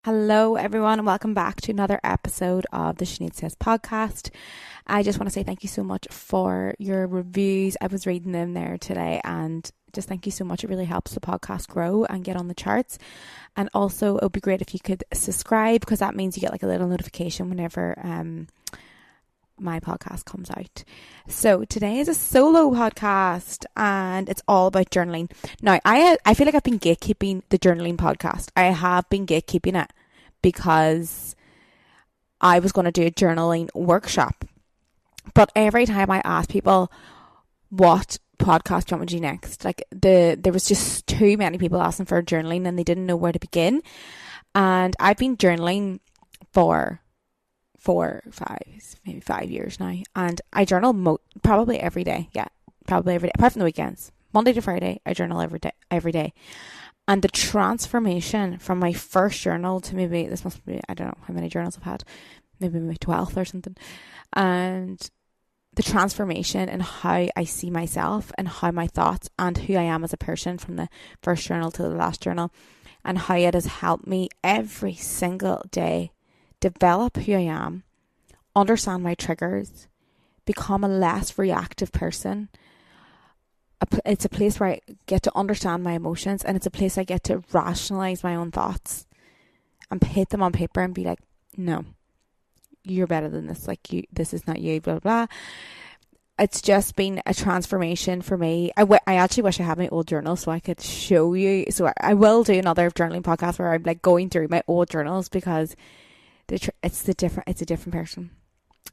Hello, everyone, and welcome back to another episode of the Sinead Says podcast. I just want to say thank you so much for your reviews. I was reading them there today, and just thank you so much. It really helps the podcast grow and get on the charts. And also, it would be great if you could subscribe, because that means you get like a little notification whenever my podcast comes out. So today is a solo podcast, and it's all about journaling. Now, I feel like I've been gatekeeping the journaling podcast. I have been gatekeeping it because I was going to do a journaling workshop. But every time I ask people what podcast do you want me to do next, like there was just too many people asking for journaling and they didn't know where to begin. And I've been journaling for 5 years now, and I journal probably every day. Yeah, probably every day, apart from the weekends. Monday to Friday, I journal every day. And the transformation from my first journal to maybe, this must be, I don't know how many journals I've had, maybe 12 or something. And the transformation in how I see myself and how my thoughts and who I am as a person from the first journal to the last journal, and how it has helped me every single day develop who I am, understand my triggers, become a less reactive person. It's a place where I get to understand my emotions, and it's a place I get to rationalise my own thoughts and put them on paper and be like, no, you're better than this. Like, this is not you, blah, blah, blah. It's just been a transformation for me. I actually wish I had my old journal so I could show you. So I will do another journaling podcast where I'm like going through my old journals, because it's a different person.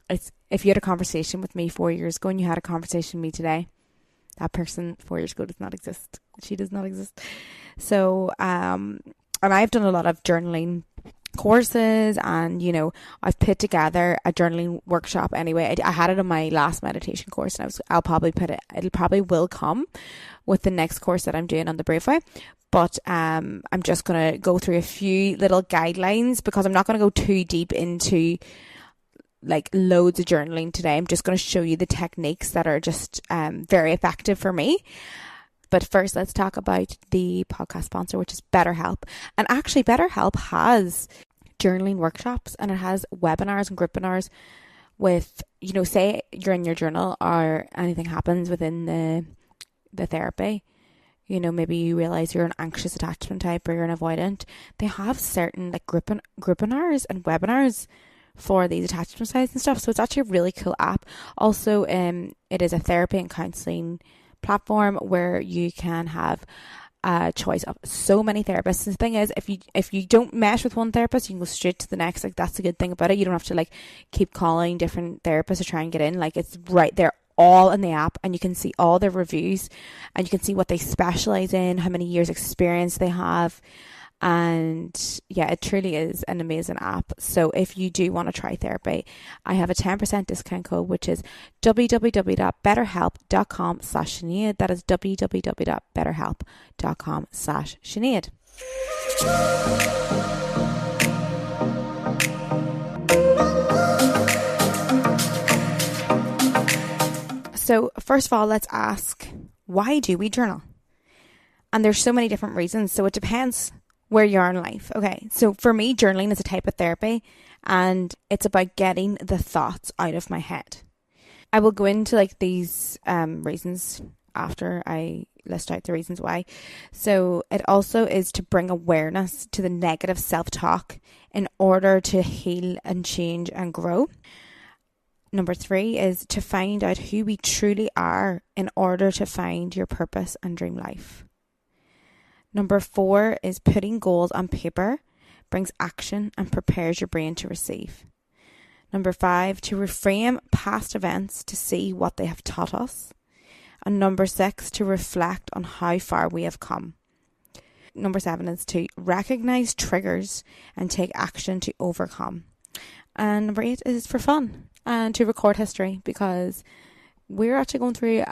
It's, if you had a conversation with me 4 years ago and you had a conversation with me today, that person 4 years ago does not exist. She does not exist. So, and I've done a lot of journaling courses, and I've put together a journaling workshop anyway. I had it on my last meditation course, and I'll probably it'll probably will come with the next course that I'm doing on the Brave Way. But I'm just going to go through a few little guidelines, because I'm not going to go too deep into like loads of journaling today. I'm just going to show you the techniques that are just very effective for me. But first, let's talk about the podcast sponsor, which is BetterHelp. And actually, BetterHelp has journaling workshops, and it has webinars and group webinars with, say you're in your journal or anything happens within the therapy. Maybe you realize you're an anxious attachment type or you're an avoidant. They have certain like group webinars and webinars for these attachment styles and stuff. So it's actually a really cool app. Also, it is a therapy and counselling platform where you can have a choice of so many therapists. And the thing is, if you don't mesh with one therapist, you can go straight to the next. Like, that's the good thing about it. You don't have to like keep calling different therapists to try and get in. Like, it's right there, all in the app, and you can see all their reviews, and you can see what they specialize in, how many years experience they have. And yeah, it truly is an amazing app. So if you do want to try therapy, I have a 10% discount code, which is www.betterhelp.com/Sinead. That is www.betterhelp.com/Sinead. So first of all, let's ask, why do we journal? And there's so many different reasons. So it depends where you are in life. Okay, so for me, journaling is a type of therapy, and it's about getting the thoughts out of my head. I will go into like these reasons after I list out the reasons why. So it also is to bring awareness to the negative self-talk in order to heal and change and grow. Number 3 is to find out who we truly are in order to find your purpose and dream life. Number 4 is putting goals on paper brings action and prepares your brain to receive. Number 5, to reframe past events to see what they have taught us. And number 6, to reflect on how far we have come. Number 7 is to recognize triggers and take action to overcome. And number 8 is for fun and to record history, because we're actually going through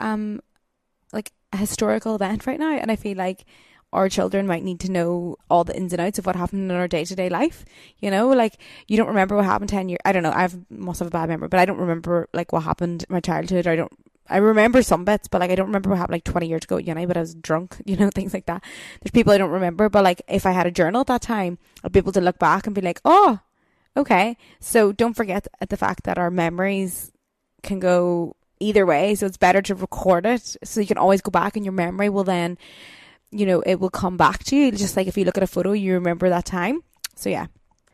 like a historical event right now, and I feel like our children might need to know all the ins and outs of what happened in our day-to-day life. Like, you don't remember what happened 10 years. I don't know. Must have a bad memory, but I don't remember like what happened in my childhood. I don't I remember some bits, but like I don't remember what happened like 20 years ago at uni, but I was drunk, things like that. There's people I don't remember, but like if I had a journal at that time, I'll be able to look back and be like, oh, okay. So don't forget the fact that our memories can go either way. So it's better to record it so you can always go back, and your memory will then, it will come back to you. Just like if you look at a photo, you remember that time. So yeah.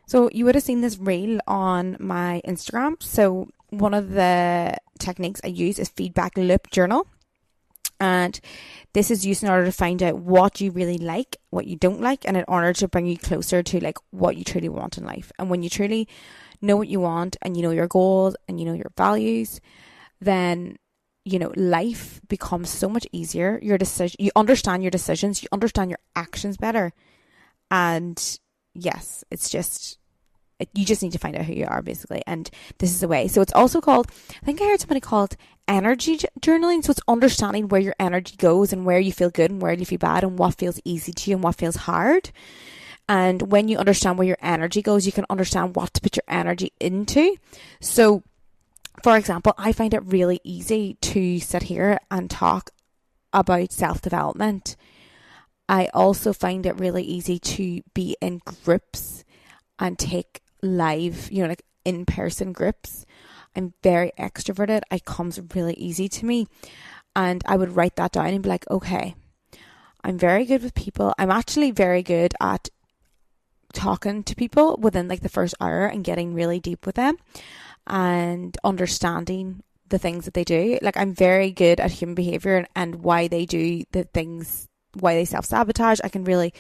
So you would have seen this reel on my Instagram. So one of the techniques I use is feedback loop journal. And this is used in order to find out what you really like, what you don't like, and in order to bring you closer to like what you truly want in life. And when you truly know what you want, and you know your goals, and you know your values, then life becomes so much easier. You understand your decisions, you understand your actions better. And yes, it's just, you just need to find out who you are, basically. And this is the way. So it's also called, I think I heard somebody called energy journaling. So it's understanding where your energy goes, and where you feel good and where you feel bad, and what feels easy to you and what feels hard. And when you understand where your energy goes, you can understand what to put your energy into. So for example, I find it really easy to sit here and talk about self-development. I also find it really easy to be in groups and take live, like in-person groups. I'm very extroverted. It comes really easy to me. And I would write that down and be like, okay, I'm very good with people. I'm actually very good at talking to people within like the first hour and getting really deep with them and understanding the things that they do. Like I'm very good at human behavior and why they do the things, why they self-sabotage. I can really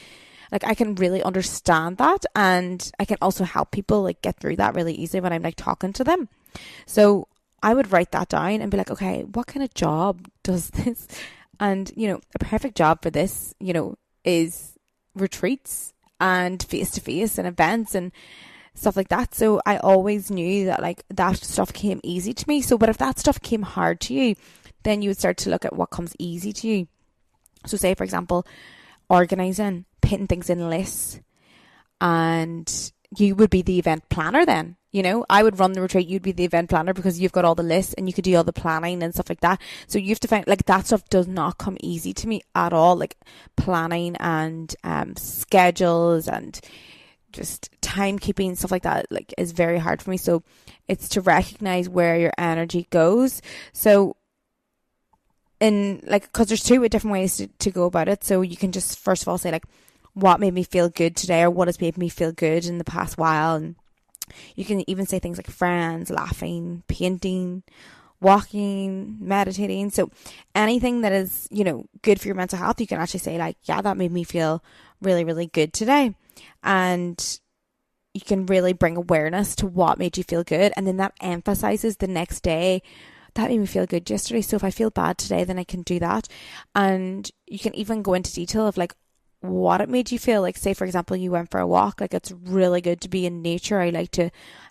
understand that, and I can also help people like get through that really easily when I'm like talking to them. So I would write that down and be like, okay, what kind of job does this? And a perfect job for this, is retreats and face-to-face and events and stuff like that. So I always knew that like that stuff came easy to me. So but if that stuff came hard to you, then you would start to look at what comes easy to you. So say for example, organizing, putting things in lists, and you would be the event planner then. I would run the retreat, you'd be the event planner because you've got all the lists and you could do all the planning and stuff like that. So you have to find like that stuff does not come easy to me at all. Like planning and schedules and just timekeeping, stuff like that, like is very hard for me. So it's to recognize where your energy goes. So because there's two different ways to go about it. So you can just first of all say like, what made me feel good today, or what has made me feel good in the past while. And you can even say things like friends, laughing, painting, walking, meditating. So anything that is, good for your mental health, you can actually say like, yeah, that made me feel really, really good today. And you can really bring awareness to what made you feel good. And then that emphasizes the next day, that made me feel good yesterday. So if I feel bad today, then I can do that. And you can even go into detail of like what it made you feel. Like say, for example, you went for a walk. Like it's really good to be in nature. I like to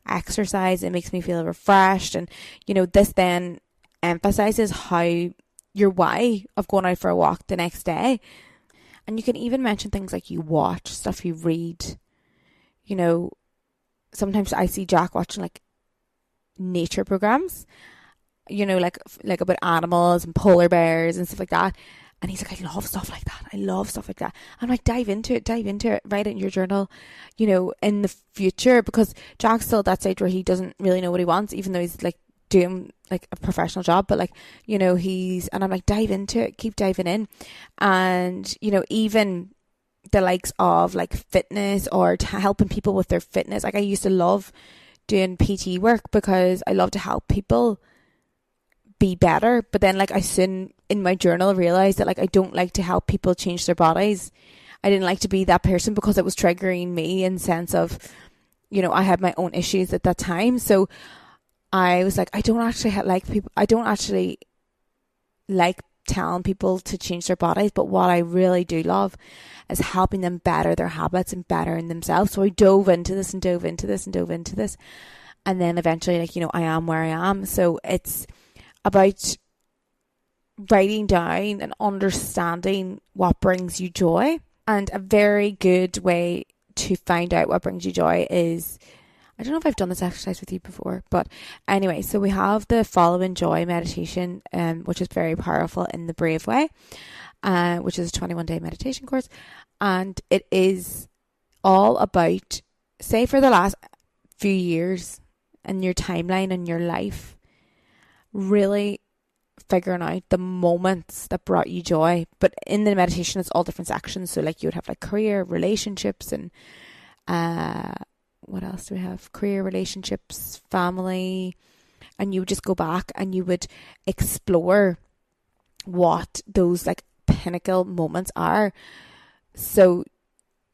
exercise. It makes me feel refreshed. And, this then emphasizes how your why of going out for a walk the next day. And you can even mention things like you watch, stuff you read. Sometimes I see Jack watching like nature programs, like about animals and polar bears and stuff like that. And he's like, I love stuff like that. I love stuff like that. I'm like, dive into it, write it in your journal, in the future, because Jack's still at that stage where he doesn't really know what he wants, even though he's like doing like a professional job, but like, and I'm like, dive into it, keep diving in. And, even the likes of like fitness or helping people with their fitness. Like I used to love doing PT work because I love to help people be better. But then like I soon in my journal realized that like I don't like to help people change their bodies. I didn't like to be that person because it was triggering me in the sense of, I had my own issues at that time. So I was like, I don't actually like telling people to change their bodies, but what I really do love is helping them better their habits and bettering themselves. So I dove into this. And then eventually, like, I am where I am. So it's about writing down and understanding what brings you joy. And a very good way to find out what brings you joy is, I don't know if I've done this exercise with you before, but anyway, so we have the Follow and Joy meditation, which is very powerful in the Brave Way, which is a 21-day meditation course. And it is all about, say for the last few years in your timeline in your life, really figuring out the moments that brought you joy. But in the meditation, it's all different sections. So like you would have like career, relationships, and what else do we have? Career, relationships, family. And you would just go back and you would explore what those like pinnacle moments are. So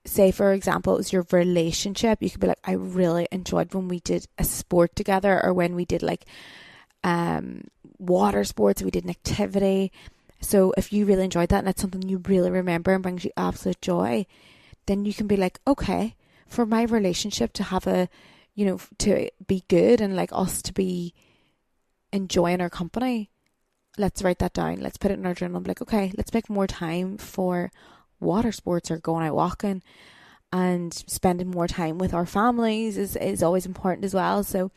say for example it was your relationship, you could be like, I really enjoyed when we did a sport together, or when we did like water sports, we did an activity. So if you really enjoyed that and it's something you really remember and brings you absolute joy, then you can be like, okay, for my relationship to have a, you know, to be good and like us to be enjoying our company, let's write that down. Let's put it in our journal and be like, okay, let's make more time for water sports or going out walking, and spending more time with our families is always important as well. So,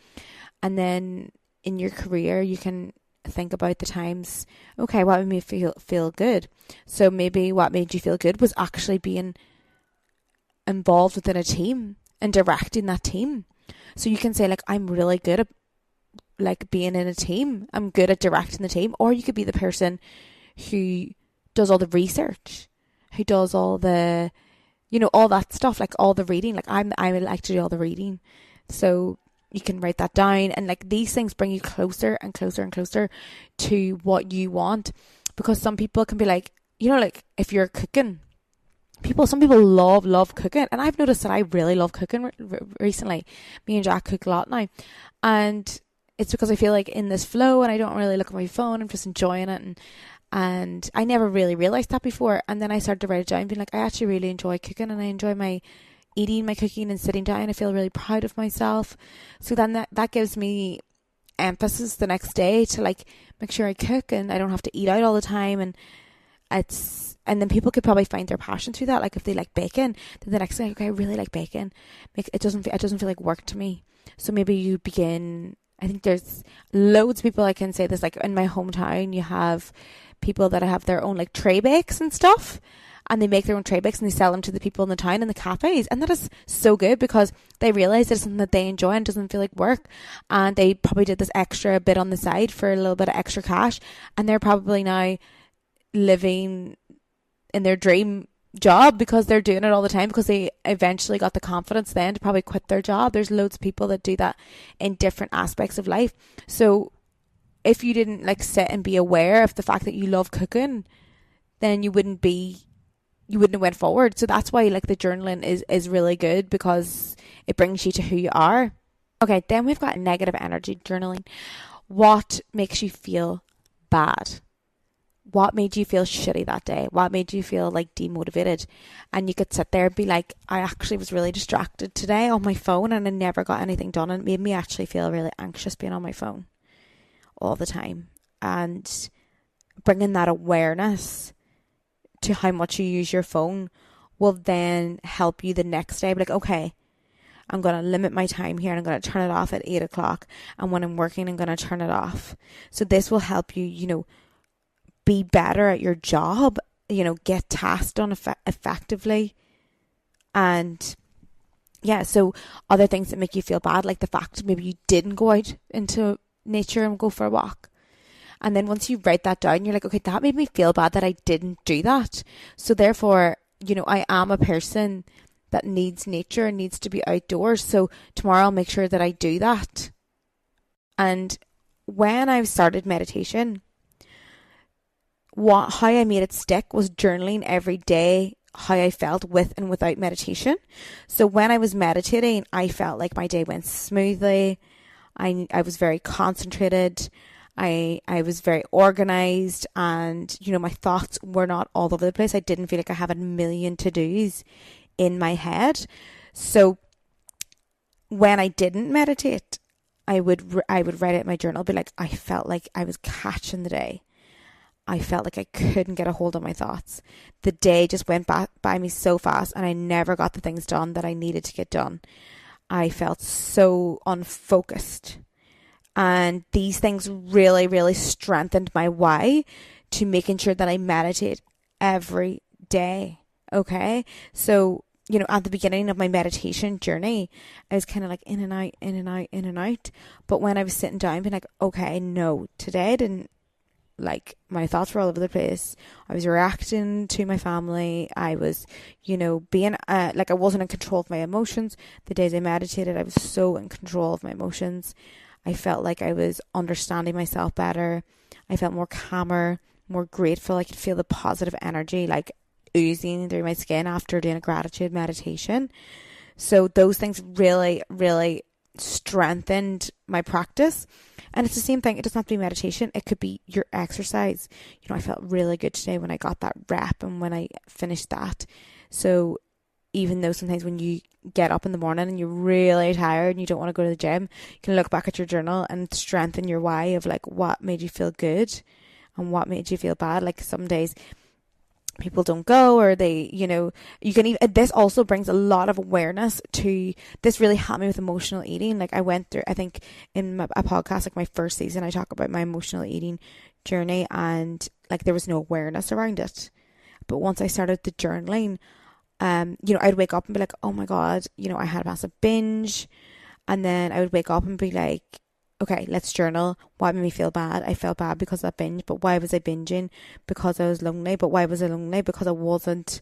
and then in your career, you can think about the times, okay, what made me feel good? So maybe what made you feel good was actually being involved within a team and directing that team. So you can say like, I'm really good at like being in a team. I'm good at directing the team. Or you could be the person who does all the research, who does all the, you know, all that stuff, like all the reading. Like I would like to do all the reading. So you can write that down, and like these things bring you closer and closer and closer to what you want. Because some people can be like, you know, like if you're cooking, some people love cooking, and I've noticed that I really love cooking recently. Me and Jack cook a lot now, and it's because I feel like in this flow, and I don't really look at my phone. I'm just enjoying it, and I never really realised that before. And then I started to write it down, being like, I actually really enjoy cooking, and I enjoy my eating, my cooking, and sitting down. I feel really proud of myself. So then that gives me emphasis the next day to like make sure I cook and I don't have to eat out all the time. And then people could probably find their passion through that. Like if they like bacon, then the next day, okay, I really like bacon. It doesn't feel like work to me. So maybe you begin. I think there's loads of people, I can say this, like in my hometown, you have people that have their own like tray bakes and stuff, and they make their own tray bakes and they sell them to the people in the town in the cafes. And that is so good because they realise it's something that they enjoy and doesn't feel like work. And they probably did this extra bit on the side for a little bit of extra cash, and they're probably now living in their dream job because they're doing it all the time, because they eventually got the confidence then to probably quit their job. There's loads of people that do that in different aspects of life. So if you didn't like sit and be aware of the fact that you love cooking, then you wouldn't have went forward. So that's why like the journaling is really good, because it brings you to who you are. Okay, then we've got negative energy journaling. What makes you feel bad? What made you feel shitty that day? What made you feel like demotivated? And you could sit there and be like, I actually was really distracted today on my phone and I never got anything done, and it made me actually feel really anxious being on my phone all the time. And bringing that awareness to how much you use your phone will then help you the next day. Be like, okay, I'm going to limit my time here and I'm going to turn it off at 8 o'clock. And when I'm working, I'm going to turn it off. So this will help you, you know, be better at your job, you know, get tasks done effectively. And yeah, so other things that make you feel bad, like the fact maybe you didn't go out into nature and go for a walk. And then once you write that down, you're like, okay, that made me feel bad that I didn't do that. So therefore, you know, I am a person that needs nature and needs to be outdoors. So tomorrow I'll make sure that I do that. And when I started meditation, how I made it stick was journaling every day how I felt with and without meditation. So when I was meditating, I felt like my day went smoothly. I was very concentrated. I was very organized, and you know, my thoughts were not all over the place. I didn't feel like I had a million to-dos in my head. So when I didn't meditate, I would write it in my journal, be like, I felt like I was catching the day. I felt like I couldn't get a hold of my thoughts. The day just went by me so fast, and I never got the things done that I needed to get done. I felt so unfocused. And these things really, really strengthened my why to making sure that I meditate every day. Okay. So, at the beginning of my meditation journey, I was kind of like in and out, in and out, in and out. But when I was sitting down, being like, okay, no, today I didn't, like, my thoughts were all over the place. I was reacting to my family. I was, being like, I wasn't in control of my emotions. The days I meditated, I was so in control of my emotions. I felt like I was understanding myself better. I felt more calmer, more grateful. I could feel the positive energy like oozing through my skin after doing a gratitude meditation. So those things really, really strengthened my practice. And it's the same thing. It doesn't have to be meditation. It could be your exercise. I felt really good today when I got that rep and when I finished that. So even though sometimes when you get up in the morning and you're really tired and you don't want to go to the gym, you can look back at your journal and strengthen your why of like what made you feel good and what made you feel bad. Like some days people don't go, or they, you can even, this also brings a lot of awareness to, this really helped me with emotional eating. Like I went through, I think in a podcast, like my first season, I talk about my emotional eating journey, and like there was no awareness around it. But once I started the journaling, I'd wake up and be like, oh my God, I had a massive binge. And then I would wake up and be like, okay, let's journal. What made me feel bad? I felt bad because of that binge. But why was I binging? Because I was lonely. But why was I lonely? Because I wasn't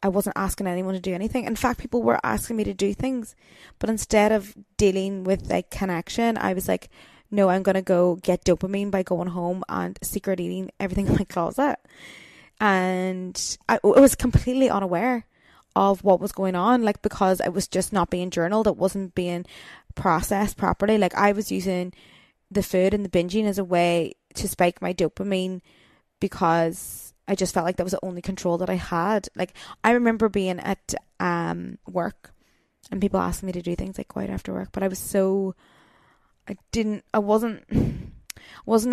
asking anyone to do anything. In fact, people were asking me to do things. But instead of dealing with like connection, I was like, no, I'm going to go get dopamine by going home and secret eating everything in my closet. And I was completely unaware of what was going on, like, because it was just not being journaled. It wasn't being processed properly. Like I was using the food and the binging as a way to spike my dopamine, because I just felt like that was the only control that I had. Like I remember being at work and people asking me to do things like quiet after work, but I wasn't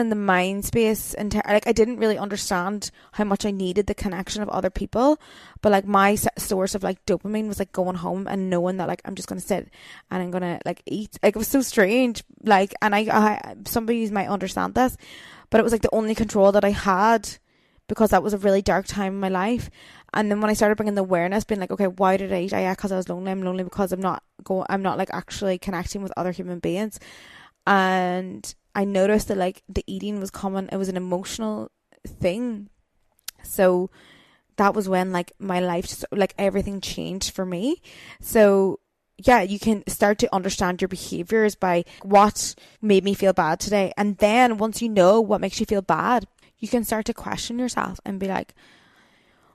in the mind space, and like I didn't really understand how much I needed the connection of other people. But like my source of like dopamine was like going home and knowing that like I'm just gonna sit and I'm gonna like eat. Like it was so strange. Like, and I somebody might understand this, but it was like the only control that I had, because that was a really dark time in my life. And then when I started bringing the awareness, being like, okay, why did I eat? Yeah, because I was lonely. I'm lonely because I'm not like actually connecting with other human beings. And I noticed that like the eating was common. It was an emotional thing. So that was when like my life, just, like everything changed for me. So yeah, you can start to understand your behaviors by what made me feel bad today. And then once you know what makes you feel bad, you can start to question yourself and be like,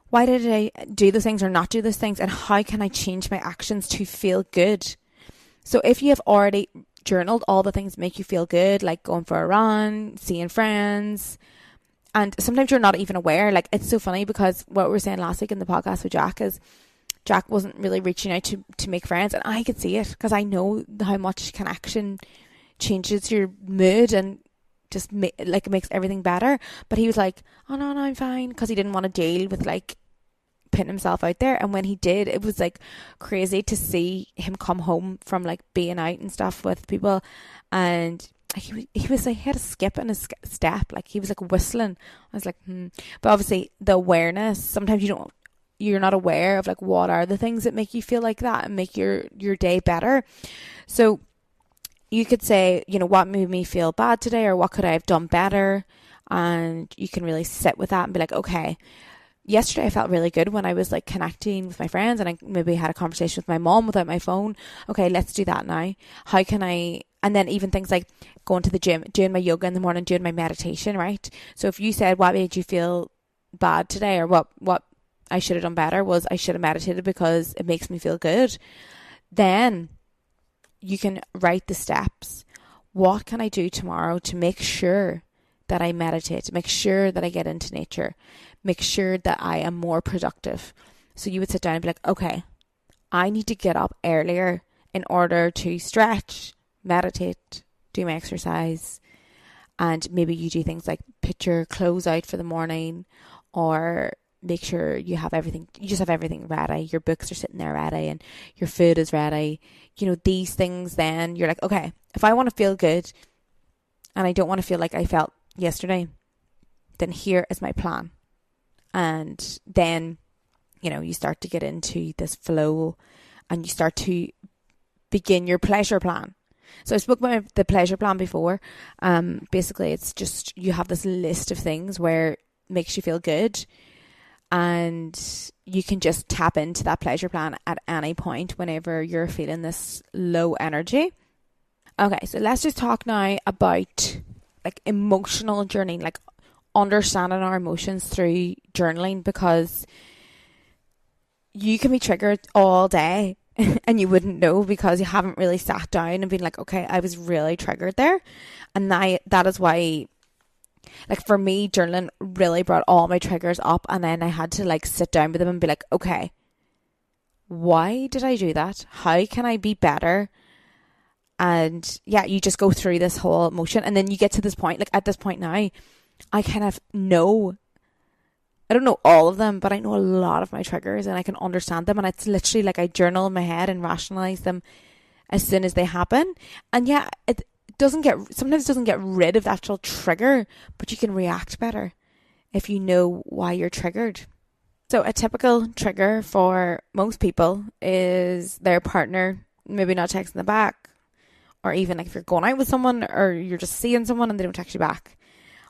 why did I do those things or not do those things? And how can I change my actions to feel good? So if you have already journaled all the things that make you feel good, like going for a run, seeing friends, and sometimes you're not even aware. Like it's so funny, because what we were saying last week in the podcast with Jack is Jack wasn't really reaching out to make friends, and I could see it because I know how much connection changes your mood and just like makes everything better. But he was like, oh no, I'm fine, because he didn't want to deal with like putting himself out there. And when he did, it was like crazy to see him come home from like being out and stuff with people, and he was like, he had a skip in his step, like he was like whistling. I was like But obviously the awareness, sometimes you're not aware of like what are the things that make you feel like that and make your day better. So you could say, what made me feel bad today, or what could I have done better? And you can really sit with that and be like, okay, yesterday I felt really good when I was like connecting with my friends, and I maybe had a conversation with my mom without my phone. Okay, let's do that now. How can I? And then even things like going to the gym, doing my yoga in the morning, doing my meditation, right? So if you said what made you feel bad today, or what I should have done better was I should have meditated because it makes me feel good, then you can write the steps. What can I do tomorrow to make sure that I meditate, to make sure that I get into nature, make sure that I am more productive? So you would sit down and be like, okay, I need to get up earlier in order to stretch, meditate, do my exercise. And maybe you do things like put your clothes out for the morning, or make sure you have everything, you just have everything ready. Your books are sitting there ready and your food is ready. You know, these things, then you're like, okay, if I want to feel good and I don't want to feel like I felt yesterday, then here is my plan. And then, you know, you start to get into this flow and you start to begin your pleasure plan. So I spoke about the pleasure plan before. Basically, it's just you have this list of things where it makes you feel good, and you can just tap into that pleasure plan at any point whenever you're feeling this low energy. Okay, so let's just talk now about like emotional journeying, like understanding our emotions through journaling, because you can be triggered all day and you wouldn't know because you haven't really sat down and been like, okay, I was really triggered there. And that is why, like for me, journaling really brought all my triggers up, and then I had to like sit down with them and be like, okay, why did I do that? How can I be better? And yeah, you just go through this whole emotion, and then you get to this point, like at this point now, I kind of know, I don't know all of them, but I know a lot of my triggers and I can understand them. And it's literally like I journal in my head and rationalise them as soon as they happen. And yeah, sometimes it doesn't get rid of the actual trigger, but you can react better if you know why you're triggered. So a typical trigger for most people is their partner maybe not texting them back, or even like if you're going out with someone or you're just seeing someone and they don't text you back,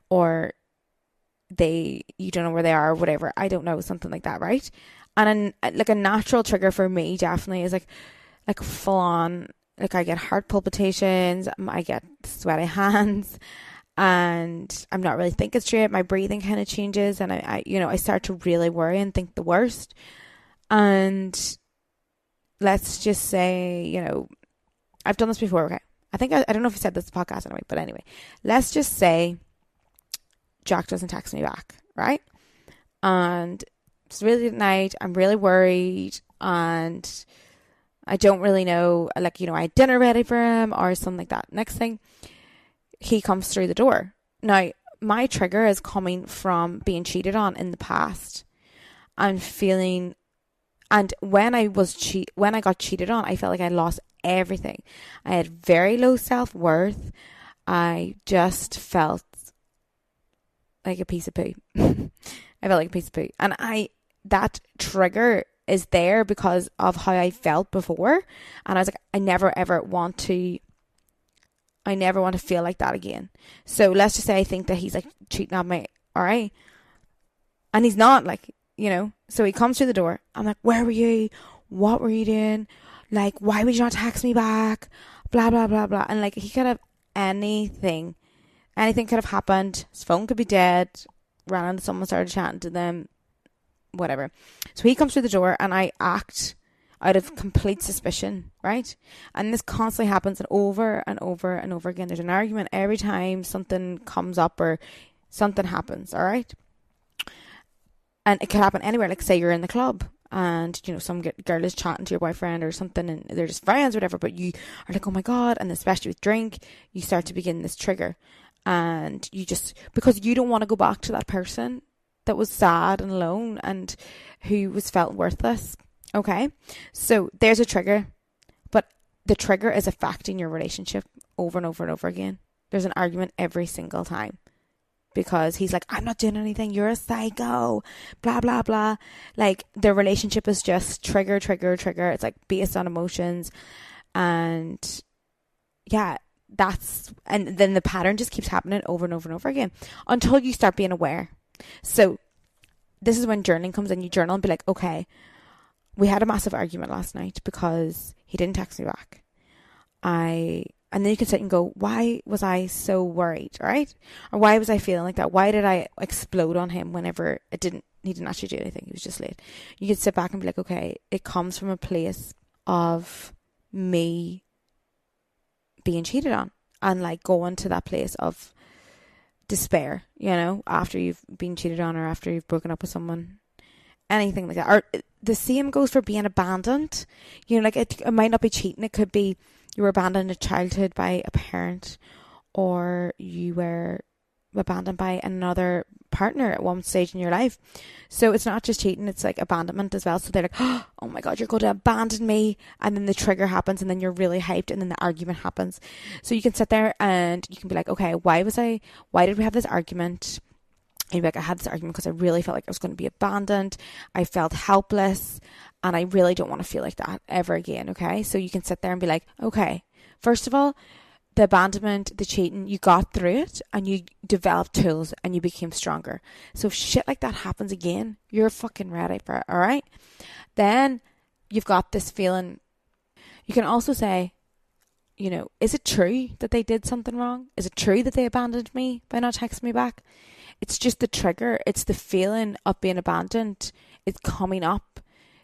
or you don't know where they are or whatever. I don't know, something like that, right? And like a natural trigger for me definitely is like full on, like I get heart palpitations, I get sweaty hands, and I'm not really thinking straight. My breathing kind of changes, and I start to really worry and think the worst. And let's just say, you know, I've done this before. Okay, I don't know if I said this in the podcast anyway, but anyway, let's just say Jack doesn't text me back, right? And it's really late at night, I'm really worried, and I don't really know, like, you know, I had dinner ready for him or something like that. Next thing, he comes through the door. Now, my trigger is coming from being cheated on in the past. I'm feeling, and when I got cheated on, I felt like I lost everything. I had very low self-worth. I just felt like a piece of poo. I felt like a piece of poo. And that trigger is there because of how I felt before. And I was like, I never want to feel like that again. So let's just say I think that he's like cheating on me, alright? And he's not, like, you know. So he comes through the door. I'm like, where were you? What were you doing? Like, why would you not text me back? Blah, blah, blah, blah. And like, he could have anything could have happened. His phone could be dead. Ran into someone, started chatting to them, whatever. So he comes through the door and I act out of complete suspicion, right? And this constantly happens, and over and over and over again. There's an argument every time something comes up or something happens, all right? And it could happen anywhere. Like, say you're in the club and, you know, some girl is chatting to your boyfriend or something and they're just friends or whatever, but you are like, oh my God. And especially with drink, you start to begin this trigger. And you just, because you don't want to go back to that person that was sad and alone and who was felt worthless. Okay, so there's a trigger, but the trigger is affecting your relationship over and over and over again. There's an argument every single time because he's like, I'm not doing anything, you're a psycho, blah blah blah. Like, the relationship is just trigger. It's like based on emotions, and yeah, and then the pattern just keeps happening over and over and over again until you start being aware. So this is when journaling comes in. You journal and be like, okay, we had a massive argument last night because he didn't text me back. And then you can sit and go, why was I so worried, right? Or why was I feeling like that? Why did I explode on him whenever he didn't actually do anything? He was just late. You can sit back and be like, okay, it comes from a place of me being cheated on, and like going to that place of despair, you know, after you've been cheated on or after you've broken up with someone, anything like that. Or the same goes for being abandoned. You know, like it might not be cheating. It could be you were abandoned in childhood by a parent, or you were abandoned by another partner at one stage in your life. So it's not just cheating, it's like abandonment as well. So they're like, oh my God, you're going to abandon me. And then the trigger happens and then you're really hyped and then the argument happens. So you can sit there and you can be like, okay, why did we have this argument? And you're like, I had this argument because I really felt like I was going to be abandoned. I felt helpless and I really don't want to feel like that ever again. Okay. So you can sit there and be like, okay, first of all, the abandonment, the cheating, you got through it and you developed tools and you became stronger. So if shit like that happens again, you're fucking ready for it, all right? Then you've got this feeling. You can also say, you know, is it true that they did something wrong? Is it true that they abandoned me by not texting me back? It's just the trigger. It's the feeling of being abandoned. It's coming up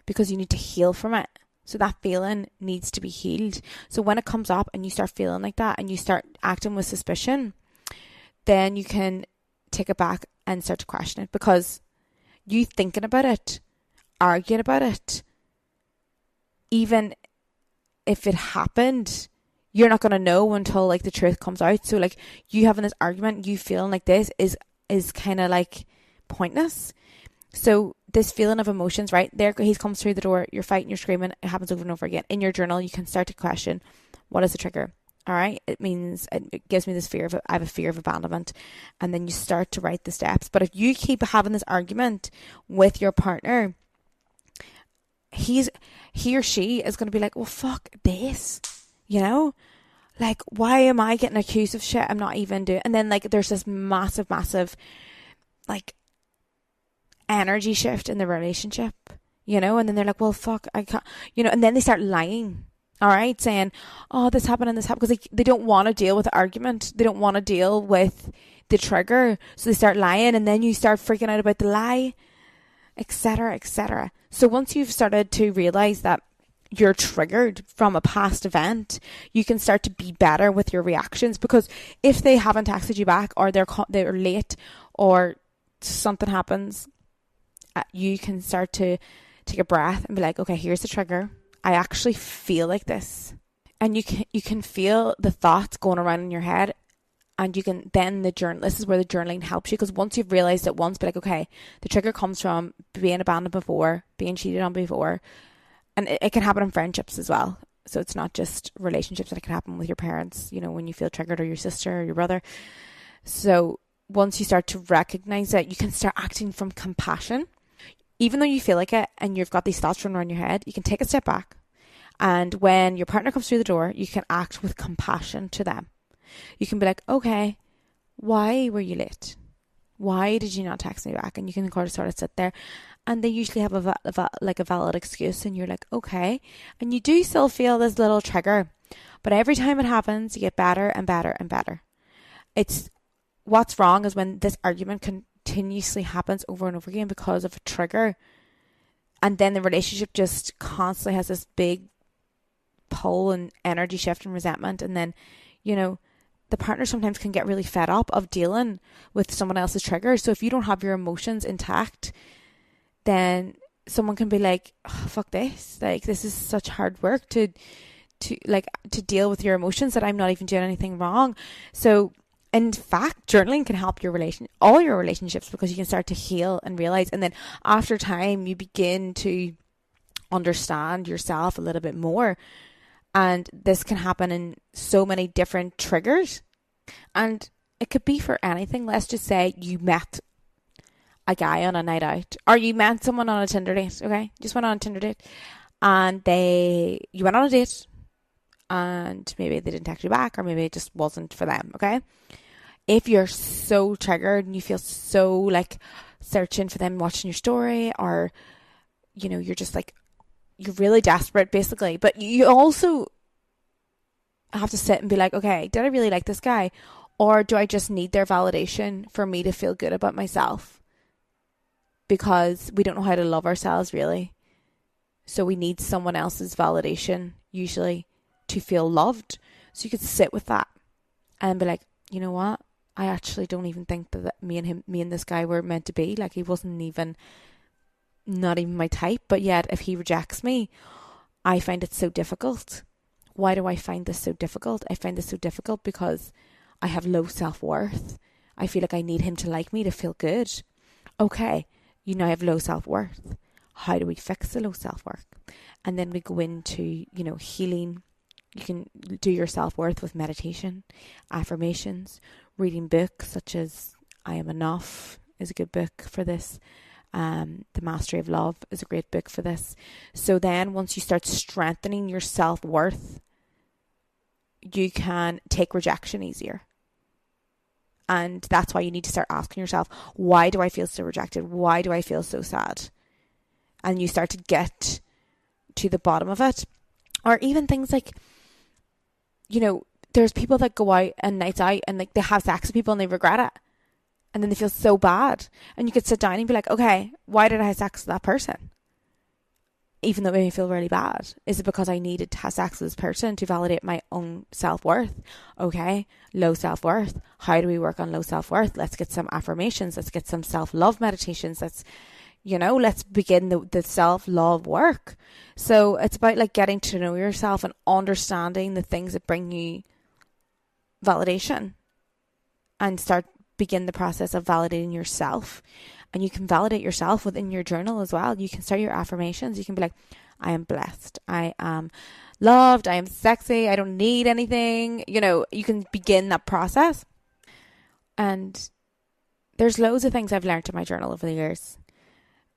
because you need to heal from it. So that feeling needs to be healed. So when it comes up and you start feeling like that and you start acting with suspicion, then you can take it back and start to question it, because you thinking about it, arguing about it, even if it happened, you're not going to know until like the truth comes out. So like you having this argument, you feeling like this is kind of like pointless. So this feeling of emotions, right? There he comes through the door, you're fighting, you're screaming, it happens over and over again. In your journal, you can start to question, what is the trigger? All right. It means, it gives me this fear of, I have a fear of abandonment. And then you start to write the steps. But if you keep having this argument with your partner, he or she is going to be like, well, fuck this, you know? Like, why am I getting accused of shit I'm not even doing? And then like, there's this massive, like, energy shift in the relationship, you know, and then they're like, well, fuck, I can't, you know, and then they start lying, all right, saying, oh, this happened and this happened, because they don't want to deal with the argument, they don't want to deal with the trigger, so they start lying, and then you start freaking out about the lie, etc., etc. So once you've started to realize that you're triggered from a past event, you can start to be better with your reactions, because if they haven't texted you back, or they're late, or something happens, you can start to take a breath and be like, okay, here's the trigger. I actually feel like this. And you can feel the thoughts going around in your head, and you can then this is where the journaling helps you, because once you've realized it once, be like, okay, the trigger comes from being abandoned before, being cheated on before, and it can happen in friendships as well. So it's not just relationships, that it can happen with your parents, you know, when you feel triggered, or your sister or your brother. So once you start to recognize it, you can start acting from compassion. Even though you feel like it and you've got these thoughts running around your head, you can take a step back. And when your partner comes through the door, you can act with compassion to them. You can be like, okay, why were you late? Why did you not text me back? And you can sort of sit there, and they usually have a valid excuse, and you're like, okay. And you do still feel this little trigger, but every time it happens, you get better and better and better. What's wrong is when this argument continuously happens over and over again because of a trigger, and then the relationship just constantly has this big pull and energy shift and resentment, and then, you know, the partner sometimes can get really fed up of dealing with someone else's trigger. So if you don't have your emotions intact, then someone can be like, oh, fuck this, like, this is such hard work to deal with your emotions, that I'm not even doing anything wrong. So in fact, journaling can help all your relationships, because you can start to heal and realize, and then after time you begin to understand yourself a little bit more. And this can happen in so many different triggers, and it could be for anything. Let's just say you met a guy on a night out, or you met someone on a Tinder date. Okay, just went on a Tinder date, and you went on a date, and maybe they didn't text you back, or maybe it just wasn't for them. Okay. If you're so triggered and you feel so like searching for them, watching your story, or, you know, you're just like, you're really desperate basically, but you also have to sit and be like, okay, did I really like this guy, or do I just need their validation for me to feel good about myself? Because we don't know how to love ourselves really, so we need someone else's validation usually to feel loved. So you could sit with that and be like, you know what, I actually don't even think that me and this guy were meant to be. Like, he wasn't even, not even my type, but yet if he rejects me, I find it so difficult. Why do I find this so difficult? I find this so difficult because I have low self-worth. I feel like I need him to like me to feel good. Okay, you now have low self-worth. How do we fix the low self-worth? And then we go into, healing. You can do your self-worth with meditation, affirmations, reading books such as I Am Enough is a good book for this. The Mastery of Love is a great book for this. So then once you start strengthening your self-worth, you can take rejection easier. And that's why you need to start asking yourself, why do I feel so rejected? Why do I feel so sad? And you start to get to the bottom of it. Or even things like, there's people that go out and nights out and like they have sex with people and they regret it. And then they feel so bad. And you could sit down and be like, okay, why did I have sex with that person? Even though it made me feel really bad. Is it because I needed to have sex with this person to validate my own self-worth? Okay, low self-worth. How do we work on low self-worth? Let's get some affirmations. Let's get some self-love meditations. Let's begin the self-love work. So it's about like getting to know yourself and understanding the things that bring you validation, and begin the process of validating yourself. And you can validate yourself within your journal as well. You can start your affirmations. You can be like, I am blessed. I am loved. I am sexy. I don't need anything. You can begin that process. And there's loads of things I've learned in my journal over the years.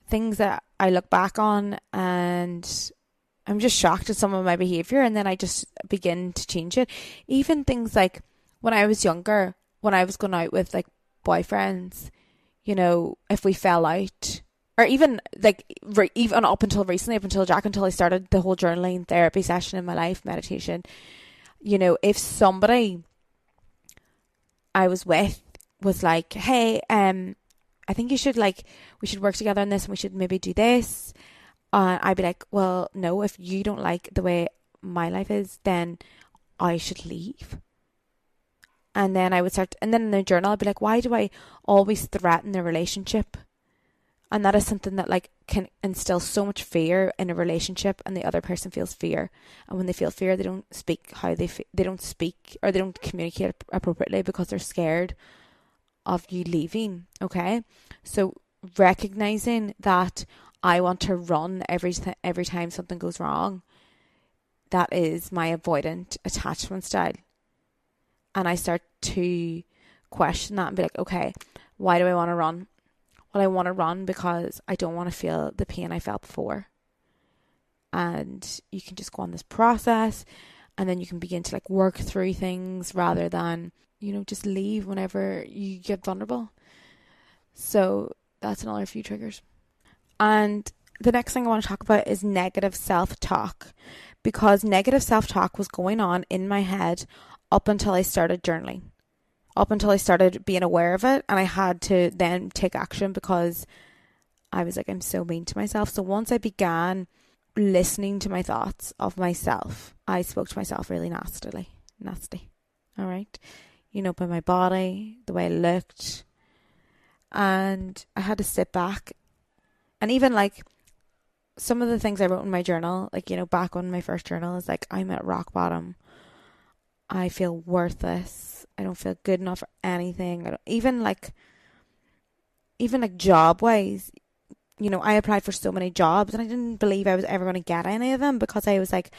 Things that I look back on and I'm just shocked at some of my behaviour, and then I just begin to change it. Even things like when I was younger, when I was going out with like boyfriends, if we fell out, or even like even up until recently, until I started the whole journaling therapy session in my life, meditation, if somebody I was with was like, hey, I think we should work together on this and we should maybe do this. I'd be like, well, no, if you don't like the way my life is, then I should leave. And then and then in the journal, I'd be like, why do I always threaten the relationship? And that is something that like can instill so much fear in a relationship, and the other person feels fear. And when they feel fear, they don't speak they don't speak, or they don't communicate appropriately because they're scared of you leaving. Okay. So recognizing that I want to run every time something goes wrong, that is my avoidant attachment style. And I start to question that and be like, okay, why do I want to run? Well, I want to run because I don't want to feel the pain I felt before. And you can just go on this process, and then you can begin to like work through things rather than, just leave whenever you get vulnerable. So that's another few triggers. And the next thing I want to talk about is negative self-talk, because negative self-talk was going on in my head up until I started journaling, up until I started being aware of it. And I had to then take action because I was like, I'm so mean to myself. So once I began listening to my thoughts of myself, I spoke to myself really nasty. All right. By my body, the way I looked. And I had to sit back. And even like some of the things I wrote in my journal, like, back on my first journal, is like, I'm at rock bottom. I feel worthless. I don't feel good enough for anything. Even job wise, I applied for so many jobs and I didn't believe I was ever going to get any of them, because I was like,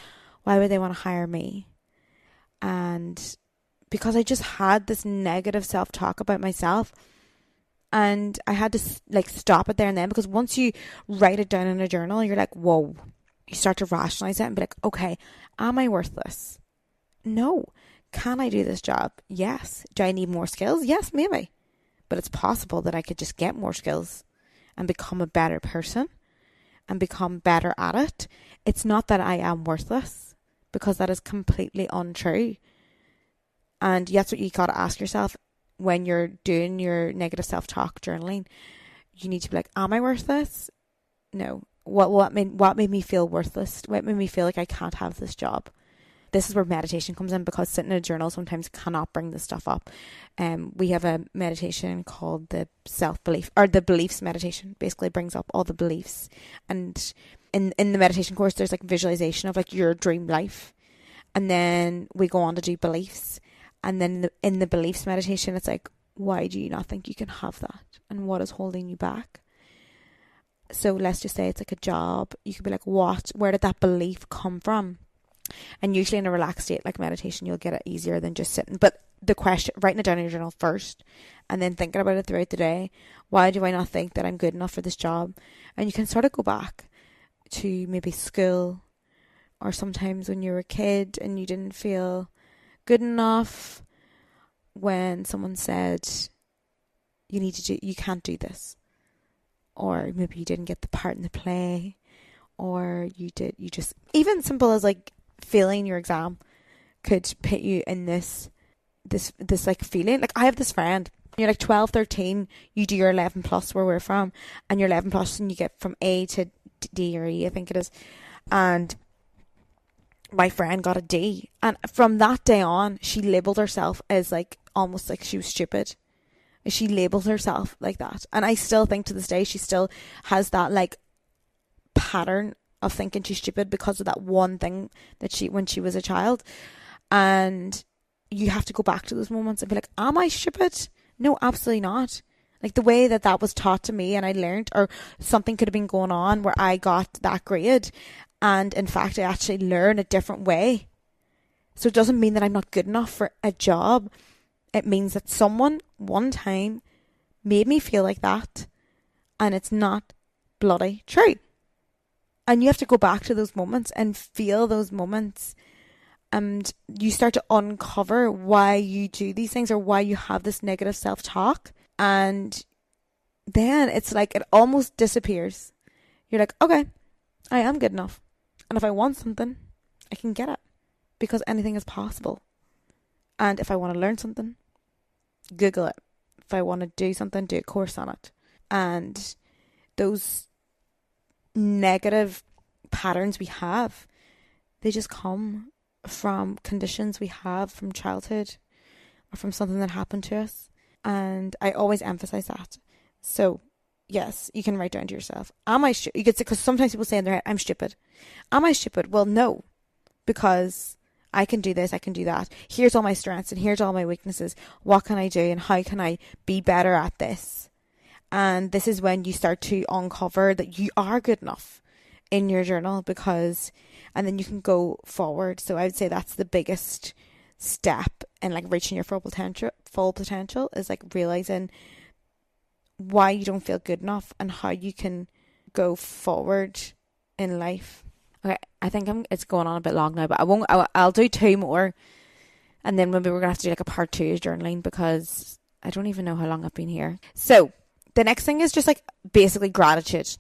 why would they want to hire me? And because I just had this negative self-talk about myself, and I had to stop it there and then, because once you write it down in a journal, you're like, whoa, you start to rationalise it and be like, okay, am I worthless? No. Can I do this job? Yes. Do I need more skills? Yes, maybe. But it's possible that I could just get more skills and become a better person and become better at it. It's not that I am worthless, because that is completely untrue. And that's what you got to ask yourself when you're doing your negative self-talk journaling. You need to be like, am I worthless? No. What made me feel worthless? What made me feel like I can't have this job? This is where meditation comes in, because sitting in a journal sometimes cannot bring this stuff up. We have a meditation called the self-belief, or the beliefs meditation. Basically brings up all the beliefs. And in the meditation course, there's like visualization of like your dream life. And then we go on to do beliefs. And then in the beliefs meditation, it's like, why do you not think you can have that? And what is holding you back? So let's just say it's like a job. You could be like, where did that belief come from? And usually in a relaxed state like meditation, you'll get it easier than just sitting. But the question, writing it down in your journal first and then thinking about it throughout the day. Why do I not think that I'm good enough for this job? And you can sort of go back to maybe school, or sometimes when you were a kid and you didn't feel good enough, when someone said you can't do this, or maybe you didn't get the part in the play, or you just even simple as like failing your exam could put you in this like feeling. Like I have this friend, you're like 12, 13, you do your 11 plus where we're from, and your 11 plus and you get from A to D or E, I think it is, and my friend got a D, and from that day on she labelled herself as like almost like she was stupid. She labelled herself like that, and I still think to this day she still has that like pattern of thinking she's stupid because of that one thing that when she was a child. And you have to go back to those moments and be like, am I stupid? No, absolutely not. Like the way that was taught to me and I learned, or something could have been going on where I got that grade, and in fact I actually learn a different way. So it doesn't mean that I'm not good enough for a job. It means that someone one time made me feel like that, and it's not bloody true. And you have to go back to those moments and feel those moments, and you start to uncover why you do these things or why you have this negative self-talk. And then it's like it almost disappears. You're like, okay, I am good enough. And if I want something, I can get it, because anything is possible. And if I want to learn something, Google it. If I want to do something, do a course on it. And those negative patterns we have, they just come from conditions we have from childhood or from something that happened to us. And I always emphasize that. So yes, you can write down to yourself, am I stupid? You could say, because sometimes people say in their head, I'm stupid. Am I stupid? Well, no, because I can do this, I can do that. Here's all my strengths and here's all my weaknesses. What can I do and how can I be better at this? And this is when you start to uncover that you are good enough in your journal, and then you can go forward. So I would say that's the biggest step in like reaching your full potential is like realizing why you don't feel good enough and how you can go forward in life. Okay, I think it's going on a bit long now, but I'll do 2 more, and then maybe we're gonna have to do like a part 2 of journaling, because I don't even know how long I've been here. So the next thing is just like basically gratitude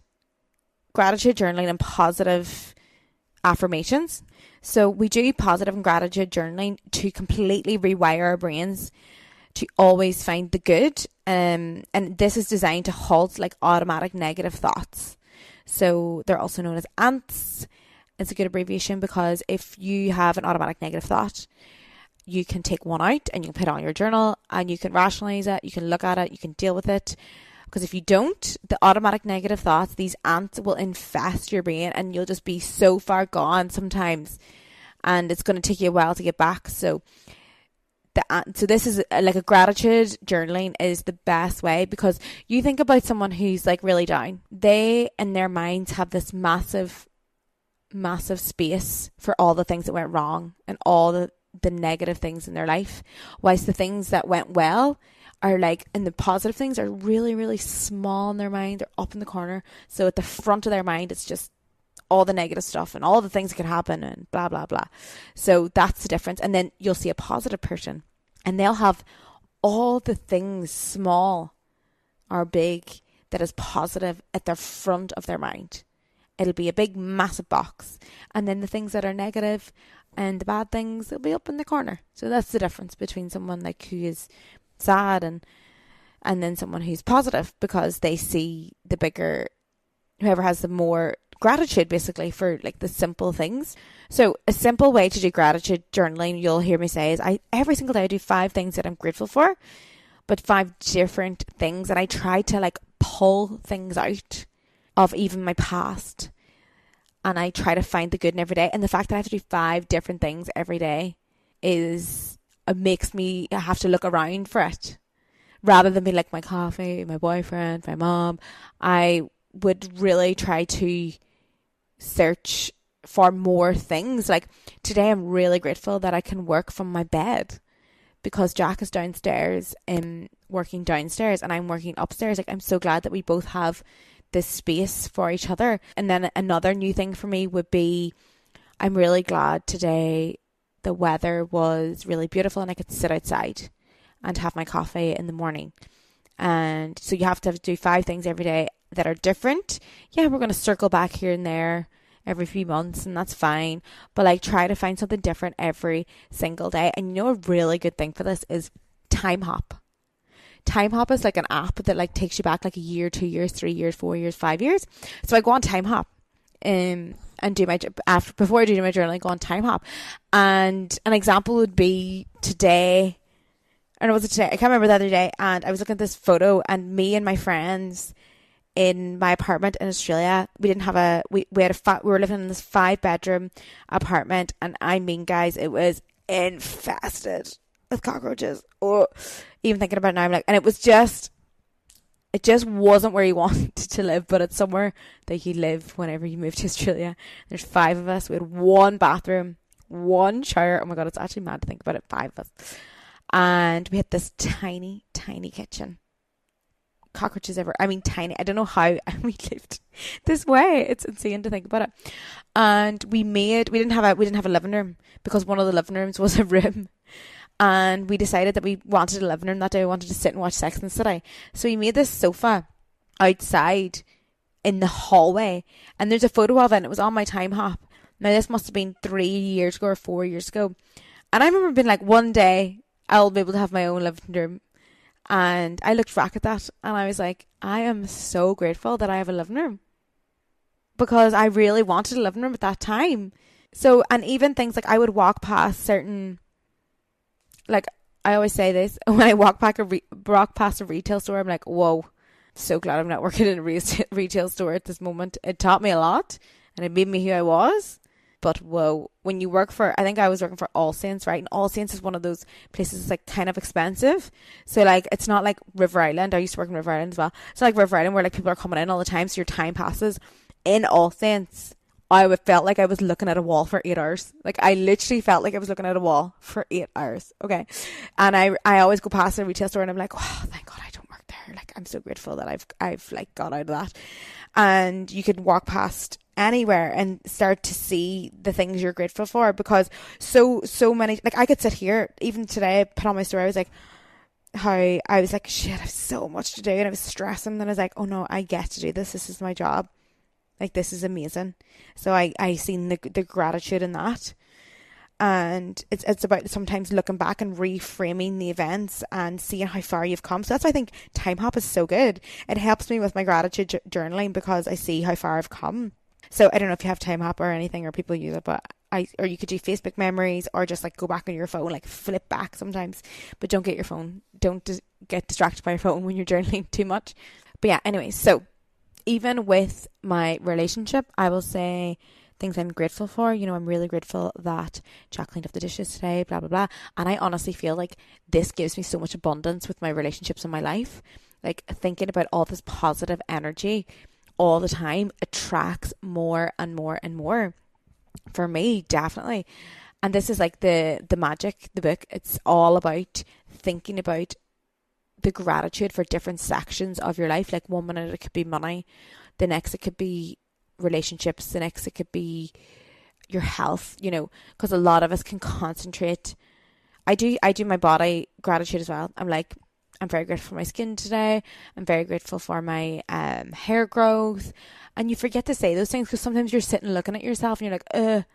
journaling and positive affirmations. So we do positive and gratitude journaling to completely rewire our brains to always find the good, and this is designed to halt like automatic negative thoughts. So they're also known as ants. It's a good abbreviation, because if you have an automatic negative thought, you can take one out and you can put it on your journal and you can rationalise it, you can look at it, you can deal with it. Because if you don't, the automatic negative thoughts, these ants will infest your brain and you'll just be so far gone sometimes, and it's going to take you a while to get back. So this is like a gratitude journaling is the best way, because you think about someone who's like really down. They in their minds have this massive space for all the things that went wrong and all the negative things in their life, whilst the things that went well are like, and the positive things are really, really small in their mind. They're up in the corner. So at the front of their mind, it's just all the negative stuff and all the things that could happen and blah, blah, blah. So that's the difference. And then you'll see a positive person and they'll have all the things, small or big, that is positive at the front of their mind. It'll be a big, massive box. And then the things that are negative and the bad things, they'll be up in the corner. So that's the difference between someone like who is sad and then someone who's positive, because they see the bigger, whoever has the more gratitude basically for like the simple things. So a simple way to do gratitude journaling, you'll hear me say, is every single day I do 5 things that I'm grateful for, but 5 different things, and I try to like pull things out of even my past, and I try to find the good in every day. And the fact that I have to do 5 different things every day makes me have to look around for it, rather than be like my coffee, my boyfriend, my mom. I would really try to search for more things. Like today, I'm really grateful that I can work from my bed because Jack is downstairs working downstairs and I'm working upstairs. Like I'm so glad that we both have this space for each other. And then another new thing for me would be I'm really glad today the weather was really beautiful and I could sit outside and have my coffee in the morning. And so you have to do 5 things every day that are different. Yeah, we're going to circle back here and there every few months and that's fine. But like try to find something different every single day. And you know, a really good thing for this is Time Hop. Time Hop is like an app that like takes you back like a year, 2 years, 3 years, 4 years, 5 years. So I go on Time Hop and do my before I do my journaling, I go on Time Hop. And an example would be today. Or no, was it today? I can't remember the other day. And I was looking at this photo and me and my friends in my apartment in Australia, we didn't have we were living in this 5-bedroom apartment. And I mean, guys, it was infested with cockroaches. Oh, even thinking about it now, I'm like, and it just wasn't where you wanted to live, but it's somewhere that you live whenever you move to Australia. There's 5 of us. We had 1 bathroom, 1 shower. Oh my God, it's actually mad to think about it. 5 of us. And we had this tiny, tiny kitchen. Cockroaches everywhere. I mean, tiny. I don't know how we lived this way. It's insane to think about it. And we didn't have a living room because one of the living rooms was a room. And we decided that we wanted a living room that day. We wanted to sit and watch Sex and the City. So we made this sofa outside in the hallway. And there's a photo of it and it was on my Time Hop. Now this must have been 3 years ago or 4 years ago. And I remember being like, one day I'll be able to have my own living room. And I looked back at that and I was like, I am so grateful that I have a living room. Because I really wanted a living room at that time. So, and even things like I would walk past certain, like I always say this, when I walk past a retail store, I'm like, whoa, so glad I'm not working in a retail store at this moment. It taught me a lot and it made me who I was. But whoa, when you work for, I think I was working for All Saints, right? And All Saints is one of those places that's like kind of expensive. So like, it's not like River Island. I used to work in River Island as well. It's not like River Island where like people are coming in all the time. So your time passes. In All Saints, I felt like I was looking at a wall for 8 hours. Like I literally felt like I was looking at a wall for 8 hours. Okay. And I always go past a retail store and I'm like, oh, thank God I don't work there. Like I'm so grateful that I've like got out of that. And you could walk past anywhere and start to see the things you're grateful for because so many, like I could sit here even today, put on my story, I was like, shit, I have so much to do and I was stressing and then I was like, oh no, I get to do this is my job, like this is amazing. So I seen the gratitude in that. And it's about sometimes looking back and reframing the events and seeing how far you've come. So that's why I think Time Hop is so good. It helps me with my gratitude journaling because I see how far I've come. So I don't know if you have Time Hop or anything or people use it, but or you could do Facebook memories or just like go back on your phone, like flip back sometimes, but don't get your phone. Don't get distracted by your phone when you're journaling too much. But yeah, anyway, so even with my relationship, I will say things I'm grateful for. You know, I'm really grateful that Jack cleaned up the dishes today, blah, blah, blah. And I honestly feel like this gives me so much abundance with my relationships in my life. Like thinking about all this positive energy all the time attracts more and more and more for me, definitely. And this is like the magic, the book. It's all about thinking about the gratitude for different sections of your life. Like 1 minute it could be money, the next it could be relationships, the next it could be your health, you know, because a lot of us can concentrate. I do my body gratitude as well. I'm very grateful for my skin today. I'm very grateful for my hair growth. And you forget to say those things because sometimes you're sitting looking at yourself and you're like,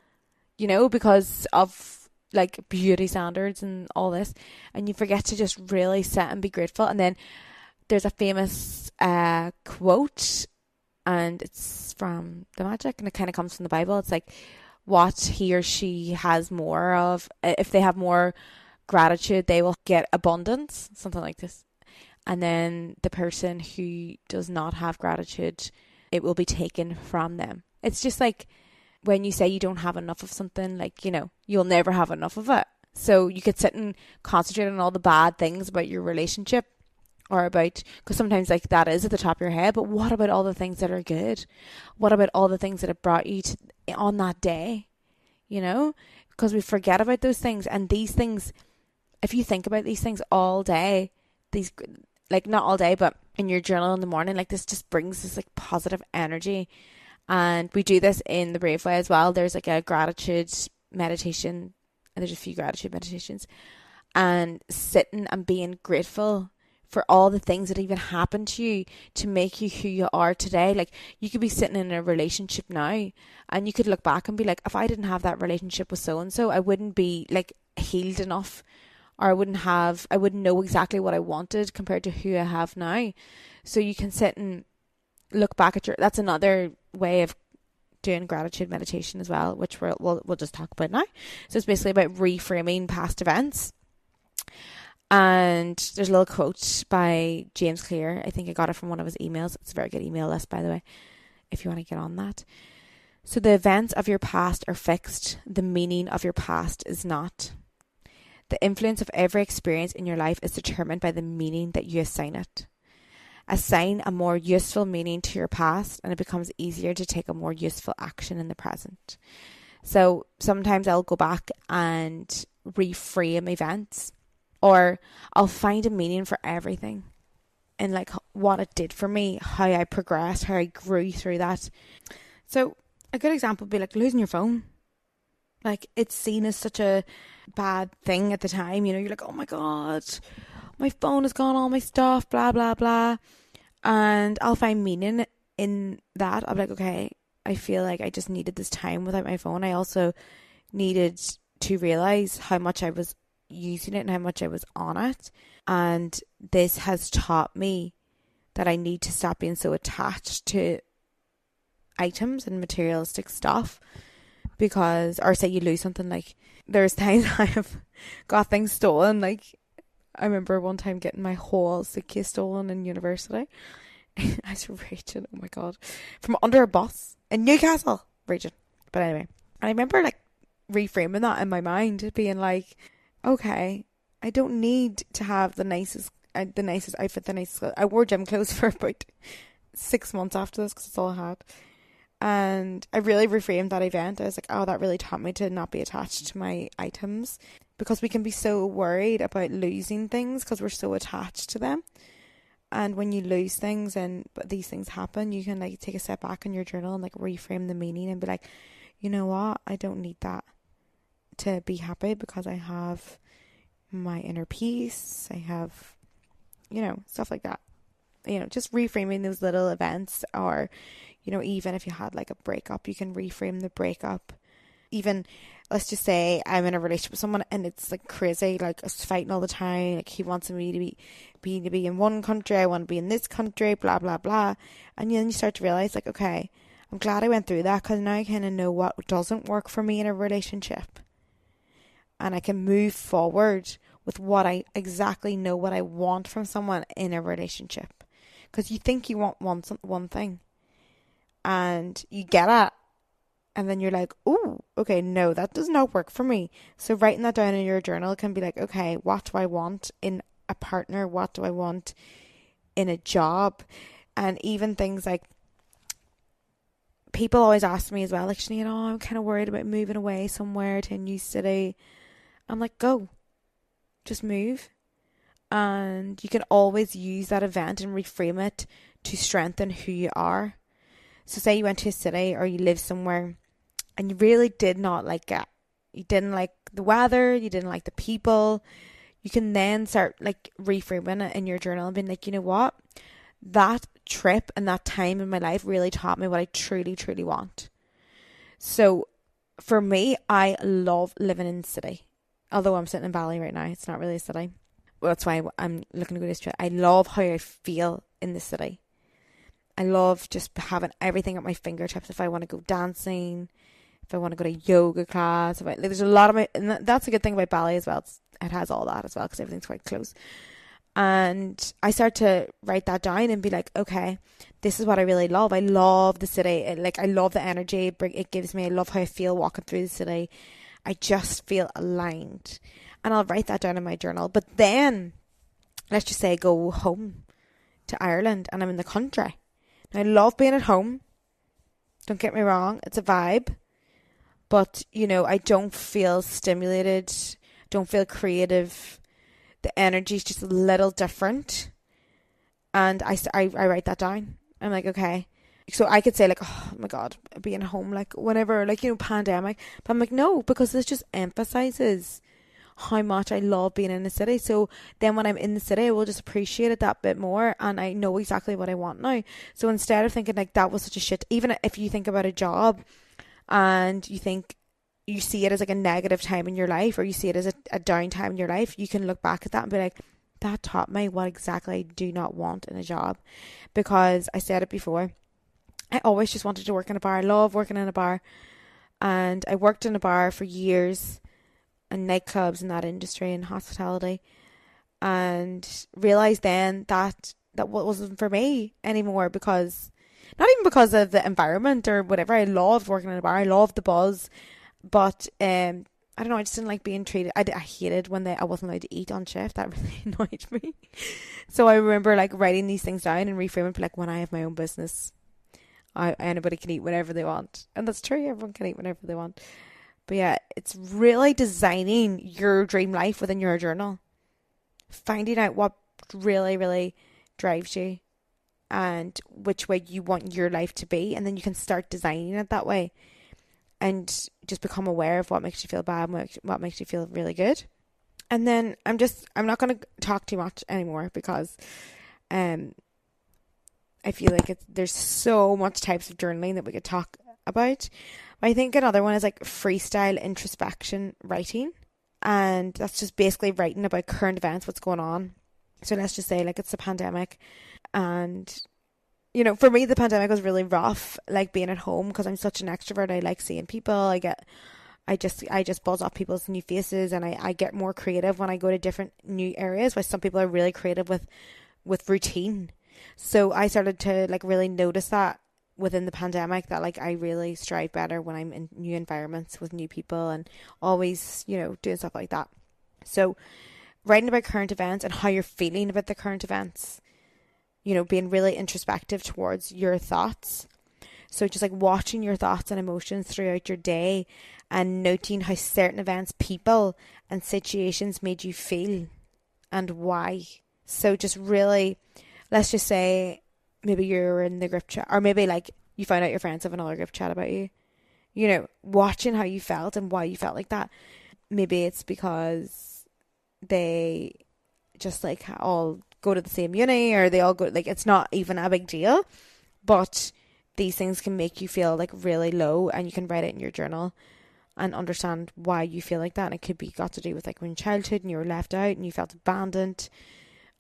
you know, because of like beauty standards and all this, and you forget to just really sit and be grateful. And then there's a famous quote, and it's from The Magic, and it kind of comes from the Bible. It's like, what he or she has more of, if they have more gratitude, they will get abundance, something like this. And then the person who does not have gratitude, it will be taken from them. It's just like when you say you don't have enough of something, like, you know, you'll never have enough of it. So you could sit and concentrate on all the bad things about your relationship, or about, because sometimes like that is at the top of your head, but what about all the things that are good? What about all the things that have brought you to, on that day? You know, because we forget about those things, and these things, if you think about these things all day, these, like not all day, but in your journal in the morning, like this just brings this like positive energy. And we do this in the Brave Way as well. There's like a gratitude meditation, and there's a few gratitude meditations, and sitting and being grateful for all the things that even happened to you to make you who you are today. Like you could be sitting in a relationship now, and you could look back and be like, if I didn't have that relationship with so and so, I wouldn't be like healed enough, or I wouldn't know exactly what I wanted compared to who I have now. So you can sit and look back at that's another way of doing gratitude meditation as well, which we'll just talk about now. So it's basically about reframing past events. And there's a little quote by James Clear. I think I got it from one of his emails. It's a very good email list, by the way, if you want to get on that. So the events of your past are fixed. The meaning of your past is not. The influence of every experience in your life is determined by the meaning that you assign it. Assign a more useful meaning to your past, and it becomes easier to take a more useful action in the present. So sometimes I'll go back and reframe events, or I'll find a meaning for everything, and like what it did for me, how I progressed, how I grew through that. So a good example would be like losing your phone. Like it's seen as such a bad thing at the time, you know, you're like, oh my God, my phone is gone, all my stuff, blah, blah, blah. And I'll find meaning in that. I'm like, okay, I feel like I just needed this time without my phone. I also needed to realize how much I was using it and how much I was on it. And this has taught me that I need to stop being so attached to items and materialistic stuff. Because, or say you lose something, like there's times I have got things stolen. Like I remember one time getting my whole suitcase stolen in university. I was raging, oh my God, from under a bus in Newcastle, raging. But anyway, and I remember like reframing that in my mind, being like, okay, I don't need to have the nicest outfit, the nicest clothes. I wore gym clothes for about 6 months after this because it's all I had. And I really reframed that event. I was like, oh, that really taught me to not be attached to my items, because we can be so worried about losing things because we're so attached to them. And when you lose things and but these things happen, you can like take a step back in your journal and like reframe the meaning and be like, you know what? I don't need that to be happy, because I have my inner peace. I have, you know, stuff like that. You know, just reframing those little events. Or, you know, even if you had like a breakup, you can reframe the breakup. Even, let's just say I'm in a relationship with someone and it's like crazy, like us fighting all the time. Like he wants me to be in one country, I want to be in this country, blah, blah, blah. And then you start to realize like, okay, I'm glad I went through that, because now I kind of know what doesn't work for me in a relationship. And I can move forward with what I exactly know what I want from someone in a relationship. Because you think you want one thing and you get it. And then you're like, oh, okay, no, that does not work for me. So writing that down in your journal can be like, okay, what do I want in a partner? What do I want in a job? And even things like, people always ask me as well, like, Sinead, oh, I'm kind of worried about moving away somewhere to a new city. I'm like, go. Just move. And you can always use that event and reframe it to strengthen who you are. So say you went to a city or you live somewhere and you really did not like it. You didn't like the weather, you didn't like the people. You can then start like reframing it in your journal and being like, you know what? That trip and that time in my life really taught me what I truly, truly want. So for me, I love living in the city. Although I'm sitting in Bali right now, it's not really a city. Well, that's why I'm looking to go this trip. I love how I feel in the city. I love just having everything at my fingertips. If I want to go dancing, if I want to go to yoga class, there's a lot of and that's a good thing about Bali as well. It has all that as well because everything's quite close. And I start to write that down and be like, okay, this is what I really love. I love the city. I love the energy it gives me. I love how I feel walking through the city. I just feel aligned. And I'll write that down in my journal. But then let's just say, go home to Ireland and I'm in the country. Now, I love being at home. Don't get me wrong, it's a vibe. But, you know, I don't feel stimulated, don't feel creative. The energy's just a little different. And I write that down. I'm like, okay. So I could say like, oh my God, being home, like whenever, like, you know, pandemic. But I'm like, no, because this just emphasizes how much I love being in the city. So then when I'm in the city, I will just appreciate it that bit more, and I know exactly what I want now. So instead of thinking like that was such a shit, even if you think about a job and you see it as like a negative time in your life, or you see it as a down time in your life, you can look back at that and be like, that taught me what exactly I do not want in a job. Because I said it before, I always just wanted to work in a bar. I love working in a bar, and I worked in a bar for years, and nightclubs in that industry and hospitality, and realized then that wasn't for me anymore, because not even because of the environment or whatever. I loved working in a bar. I loved the buzz, but I don't know, I just didn't like being treated. I hated when I wasn't allowed to eat on shift. That really annoyed me. So I remember like writing these things down and reframing for like, when I have my own business, anybody can eat whenever they want. And that's true, everyone can eat whenever they want. But yeah, it's really designing your dream life within your journal. Finding out what really, really drives you and which way you want your life to be. And then you can start designing it that way. And just become aware of what makes you feel bad and what makes you feel really good. And then I'm not going to talk too much anymore, because I feel like there's so much types of journaling that we could talk about. I think another one is like freestyle introspection writing. And that's just basically writing about current events, what's going on. So let's just say like it's the pandemic, and you know, for me, the pandemic was really rough, like being at home, because I'm such an extrovert. I like seeing people. I just buzz off people's new faces, and I get more creative when I go to different new areas, while some people are really creative with routine. So I started to like really notice that within the pandemic, that like I really strive better when I'm in new environments with new people, and always, you know, doing stuff like that. So writing about current events and how you're feeling about the current events, you know, being really introspective towards your thoughts. So just like watching your thoughts and emotions throughout your day, and noting how certain events, people and situations made you feel and why. So just really, let's just say maybe you're in the group chat, or maybe like you found out your friends have another group chat about you. You know, watching how you felt and why you felt like that. Maybe it's because they just like all go to the same uni, or they all go, like, it's not even a big deal, but these things can make you feel like really low, and you can write it in your journal and understand why you feel like that. And it could be got to do with like when childhood and you were left out and you felt abandoned,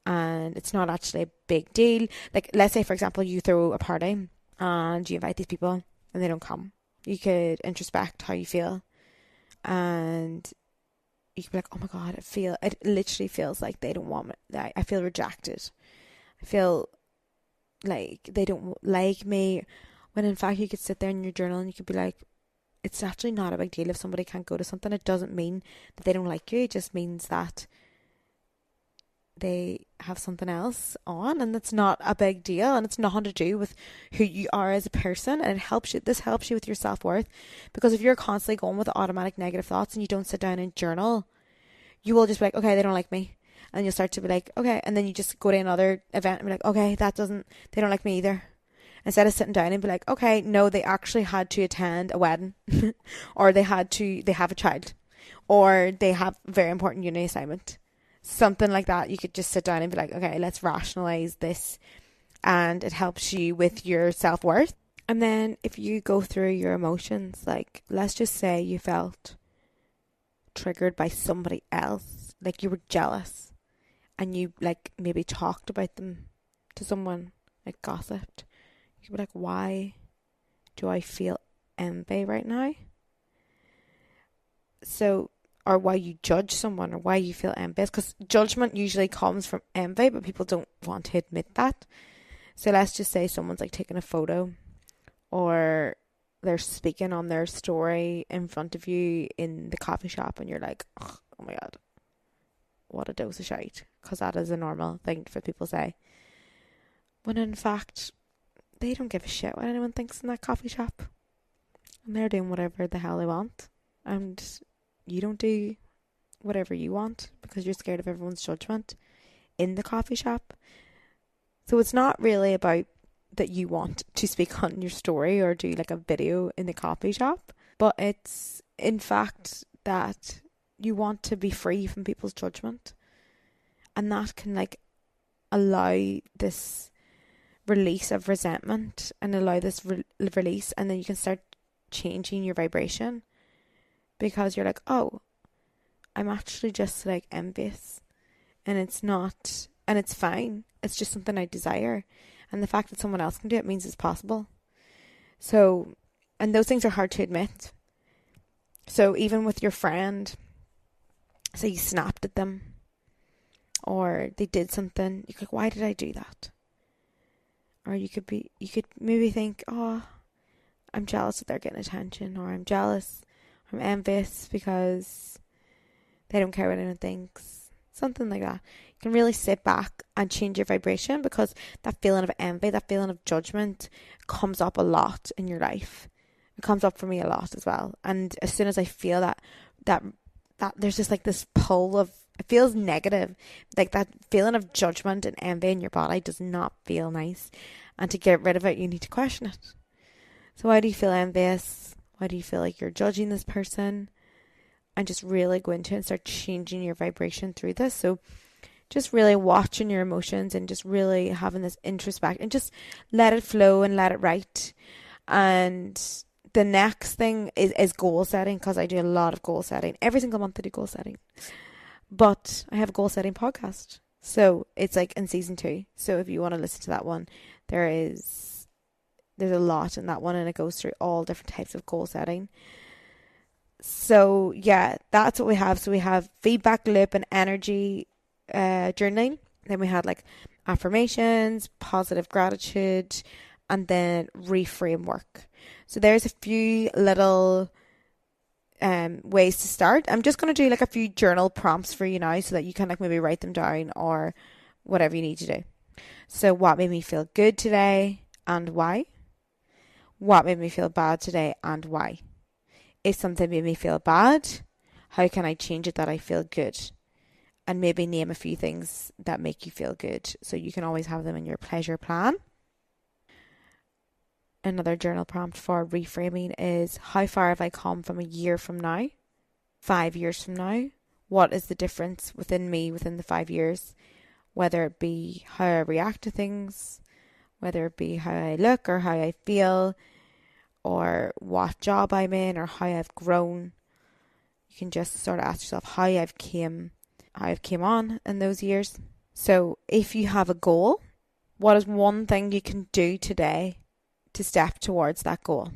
and it's not actually a big deal. Like, let's say for example you throw a party and you invite these people and they don't come. You could introspect how you feel, and you could be like, oh my God, it literally feels like they don't want me. I feel rejected. I feel like they don't like me. When in fact you could sit there in your journal and you could be like, it's actually not a big deal if somebody can't go to something. It doesn't mean that they don't like you. It just means that they have something else on, and that's not a big deal, and it's nothing to do with who you are as a person. And this helps you with your self-worth, because if you're constantly going with automatic negative thoughts and you don't sit down and journal, you will just be like, okay, they don't like me, and you'll start to be like, okay, and then you just go to another event and be like, okay, they don't like me either, instead of sitting down and be like, okay, no, they actually had to attend a wedding or they have a child, or they have a very important uni assignment. Something like that. You could just sit down and be like, okay, let's rationalise this, and it helps you with your self-worth. And then if you go through your emotions, like let's just say you felt triggered by somebody else, like you were jealous, and you like maybe talked about them to someone, like gossiped. You could be like, why do I feel envy right now? So, or why you judge someone, or why you feel envious, because judgment usually comes from envy, but people don't want to admit that. So let's just say someone's like taking a photo, or they're speaking on their story in front of you in the coffee shop, and you're like, oh my God, what a dose of shite, because that is a normal thing for people to say. When in fact, they don't give a shit what anyone thinks in that coffee shop. And they're doing whatever the hell they want. And you don't do whatever you want because you're scared of everyone's judgment in the coffee shop. So it's not really about that you want to speak on your story or do like a video in the coffee shop, but it's in fact that you want to be free from people's judgment, and that can like allow this release of resentment and allow this release, and then you can start changing your vibration, because you're like, oh, I'm actually just like envious, and it's not, and it's fine, it's just something I desire, and the fact that someone else can do it means it's possible. So, and those things are hard to admit. So even with your friend, say you snapped at them or they did something, you're like, why did I do that? Or you could maybe think, oh, I'm jealous that they're getting attention, or I'm jealous, I'm envious because they don't care what anyone thinks. Something like that. You can really sit back and change your vibration, because that feeling of envy, that feeling of judgment comes up a lot in your life. It comes up for me a lot as well. And as soon as I feel that there's just like this pull of, it feels negative. Like that feeling of judgment and envy in your body does not feel nice. And to get rid of it, you need to question it. So why do you feel envious? Why do you feel like you're judging this person? And just really go into it and start changing your vibration through this. So just really watching your emotions and just really having this introspection and just let it flow and let it write. And the next thing is goal setting, because I do a lot of goal setting. Every single month I do goal setting. But I have a goal setting podcast. So it's like in season 2. So if you want to listen to that one, there's a lot in that one, and it goes through all different types of goal setting. So yeah, that's what we have. So we have feedback loop and energy journaling. Then we had like affirmations, positive gratitude, and then reframe work. So there's a few little ways to start. I'm just going to do like a few journal prompts for you now, so that you can like maybe write them down or whatever you need to do. So what made me feel good today and why? What made me feel bad today and why? If something made me feel bad, how can I change it that I feel good? And maybe name a few things that make you feel good, so you can always have them in your pleasure plan. Another journal prompt for reframing is, how far have I come from a year from now? 5 years from now? What is the difference within me within the 5 years? Whether it be how I react to things, whether it be how I look or how I feel, or what job I'm in, or how I've grown. You can just sort of ask yourself how I've came on in those years. So if you have a goal, what is one thing you can do today to step towards that goal?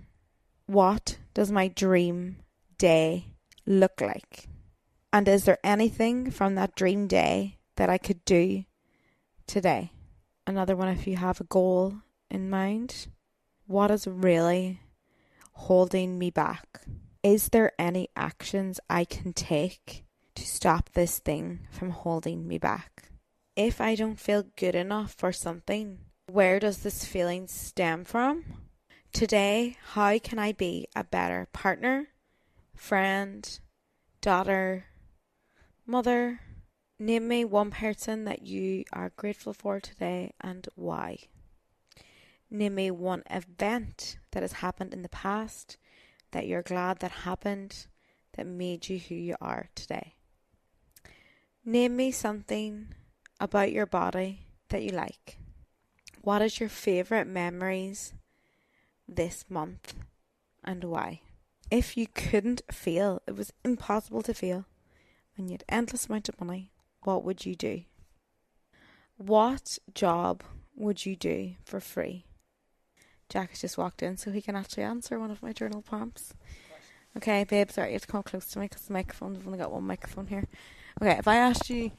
What does my dream day look like? And is there anything from that dream day that I could do today? Another one, if you have a goal in mind, what is really holding me back? Is there any actions I can take to stop this thing from holding me back? If I don't feel good enough for something, where does this feeling stem from? Today, how can I be a better partner, friend, daughter, mother? Name me one person that you are grateful for today and why. Name me one event that has happened in the past that you're glad that happened, that made you who you are today. Name me something about your body that you like. What is your favourite memories this month and why? If you couldn't feel, it was impossible to feel, and you had endless amount of money, what would you do? What job would you do for free? Jack has just walked in, so he can actually answer one of my journal prompts. Okay, babe, sorry, you have to come close to me because the microphone, I've only got one microphone here. Okay, if I asked you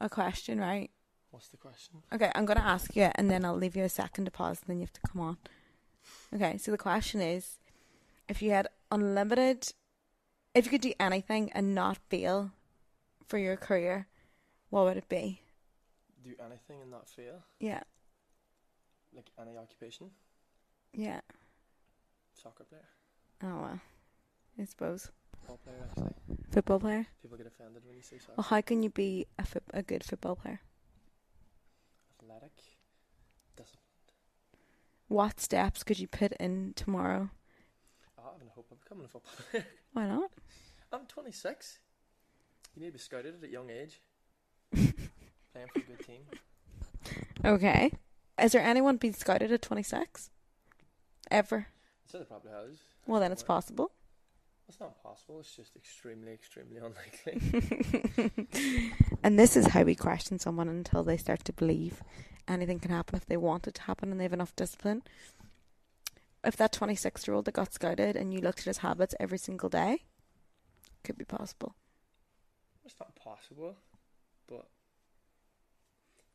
a question, right? What's the question? Okay, I'm going to ask you it, and then I'll leave you a second to pause, and then you have to come on. Okay, so the question is, if you had unlimited, if you could do anything and not fail for your career, what would it be? Do anything and not fail. Yeah. Like any occupation. Yeah. Soccer player. Oh well, I suppose. Football player, actually. Football player. People get offended when you say soccer. Well, how can you be a good football player? Athletic. Disciplined. What steps could you put in tomorrow? I have no hope of becoming a football player. Why not? I'm 26. You need to be scouted at a young age. Playing for a good team. Okay. Is there anyone being scouted at 26? Ever? I'd say there probably has. Well, then it's possible. It's not possible. It's just extremely, extremely unlikely. And this is how we question someone until they start to believe anything can happen if they want it to happen and they have enough discipline. If that 26-year-old that got scouted and you looked at his habits every single day, could be possible. It's not possible, but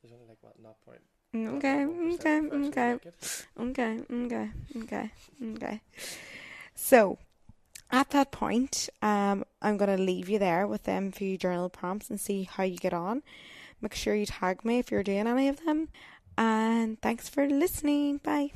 there's only like what, not point. Okay. So, at that point, I'm going to leave you there with them few journal prompts and see how you get on. Make sure you tag me if you're doing any of them. And thanks for listening. Bye.